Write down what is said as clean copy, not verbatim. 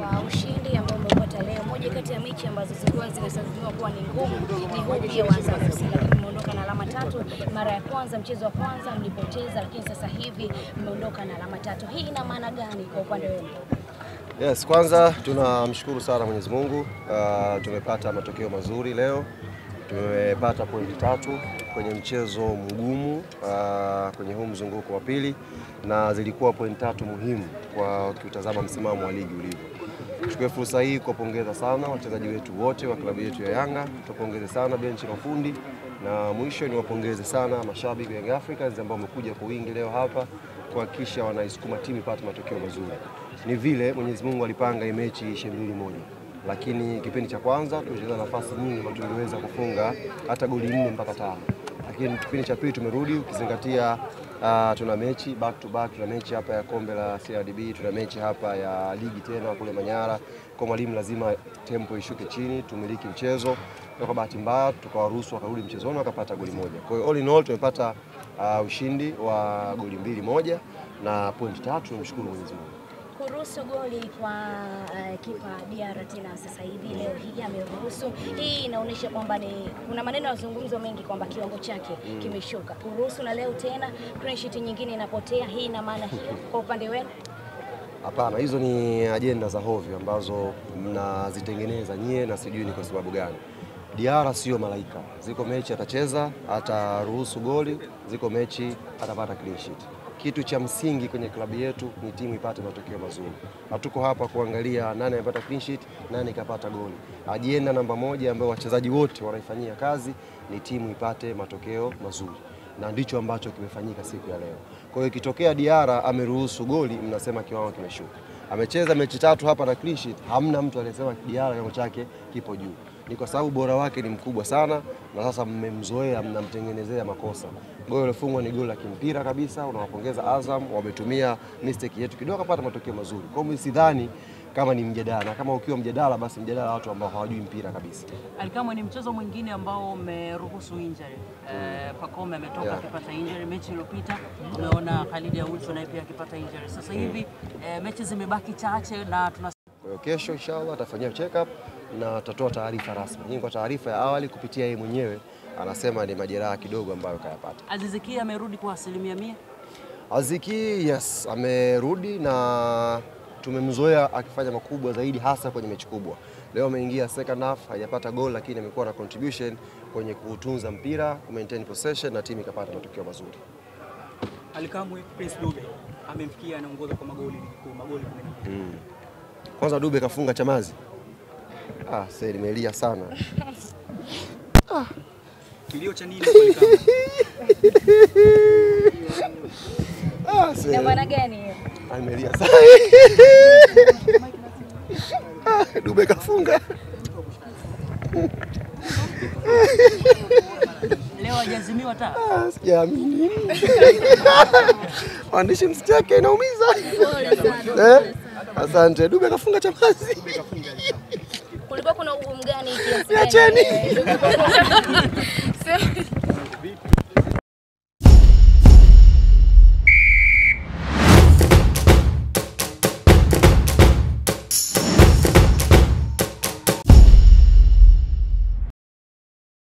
kwa ushindi ambao umepata leo. Moja kati ya mechi ambazo zilikuwa zinasazimiwa kuwa ni ngumu ni huu pia wa Azam FC, lakini mmeondoka na alama 3. Mara ya kwanza, mchezo wa kwanza mlipoteza, lakini sasa hivi mmeondoka na alama 3. Hii ina maana gani kwa upande wenu? Yes, kwanza tunamshukuru sana Mwenyezi Mungu. Tumepata matokeo mazuri leo. Tumepata pointi 3 kwenye mchezo mgumu kwenye huu mzunguko wa pili, na zilikuwa pointi 3 muhimu kwa kutazama msimamo wa ligi ulivyo. Chukue fursa hii kupongeza sana wachezaji wetu wote wa klabu yetu ya Yanga, tupongeze sana benchi la ufundi, na mwisho ni wapongeze sana mashabiki wa Young Africans ambao wamekuja kwa wingi leo hapa kuhakikisha wanaisukuma timu ipate matokeo mazuri. Ni vile Mwenyezi Mungu alipanga hii mechi 2-1. Lakini kipindi cha kwanza tulicheza nafasi nyingi ambazo tungeweza kufunga hata goli 4 mpaka 5. Lakini kipindi cha pili tumerudi, ukizingatia tuna mechi back to back, tuna mechi hapa ya kombe la CRDB, tuna mechi hapa ya ligi tena kule Manyara. Kwa mwalimu lazima tempo ishuke chini, tumiliki mchezo. Kwa bahati mbaya tukawaruhusu wakarudi mchezoni wakapata goli 1. Kwa hiyo all in all tumepata ushindi wa goli 2-1 na point 3. Tunamshukuru Mwenyezi Mungu. Kuruhusu goli kwa kipa Diarra tena sasa hivi leo hii ameruhusu. Hii inaonyesha kwamba kuna maneno yazungumzwa mengi kwamba kiwango chake kimeshuka. Kuruhusu na leo tena clean sheet nyingine inapotea. Hii ina maana hiyo kwa upande wenu? Hapana, hizo ni ajenda za hovyo ambazo mnazitengeneza nyie na sijui ni kwa sababu gani. Diarra sio malaika. Ziko mechi atacheza, ataruhusu goli, ziko mechi atapata clean sheet. Kitu cha msingi kwenye klabu yetu ni timu ipate matokeo mazuri. Hatuko hapa kuangalia nani amepata clean sheet, nani kapata goli. Ajenda namba 1 ambayo wachezaji wote wanaifanyia kazi ni timu ipate matokeo mazuri. Na ndicho ambacho kimefanyika siku ya leo. Kwa hiyo ikitokea Diarra ameruhusu goli, mnasema kiwango kimeshuka. Amecheza mechi 3 hapa na clean sheet, hamna mtu aliyesema Diarra kiwango chake kipo juu. Ni kwa sababu bora wake ni mkubwa sana, na sasa mmemzoea, mnamtengenezea makosa. Goli lilofungwa ni goli la kimpira kabisa. Unawapongeza Azam, wametumia mistake yetu kidogo kupata matokeo mazuri. Kwa hiyo sidhani kama ni mjadala, kama ukiwa mjadala basi mjadala watu ambao hawajui mpira kabisa. Alikamwe ni mchezo mwingine ambao umeruhusu injury. Pacome ametoka akipata injury mechi iliyopita. Tumeona Khalid Aucho naye pia akipata injury. Sasa hivi mechi zimebaki chache na tuna kesho inshallah atafanyia check up na atatoa taarifa rasmi. Nyingi kwa taarifa ya awali kupitia yeye mwenyewe anasema ni majeraha kidogo ambayo kayapata. Aziz Ki amerudi kwa 100%? Aziz Ki yes, amerudi na tumemzoea akifanya makubwa zaidi hasa kwenye mechi kubwa. Leo ameingia second half, hajapata goal lakini amekuwa na contribution kwenye kutunza mpira, ku maintain possession na timu ikapata matokeo mazuri. Alikamwe Prince Dube amemfikia anaongoza kwa magoli 10. Kwanza Dube kafunga Chamazi. Sasa nimelia sana. Kilio cha nini kwa Alikamwe? Ina maana gani hiyo? Nimelia sana. Dube kafunga. Leo hajazimiwa taa. Sijaamini. Waandishi msicheke inaumiza. Asante. Dube kafunga Chamazi. Kulikuwa kuna ugumu gani kiasi gani? Niacheni.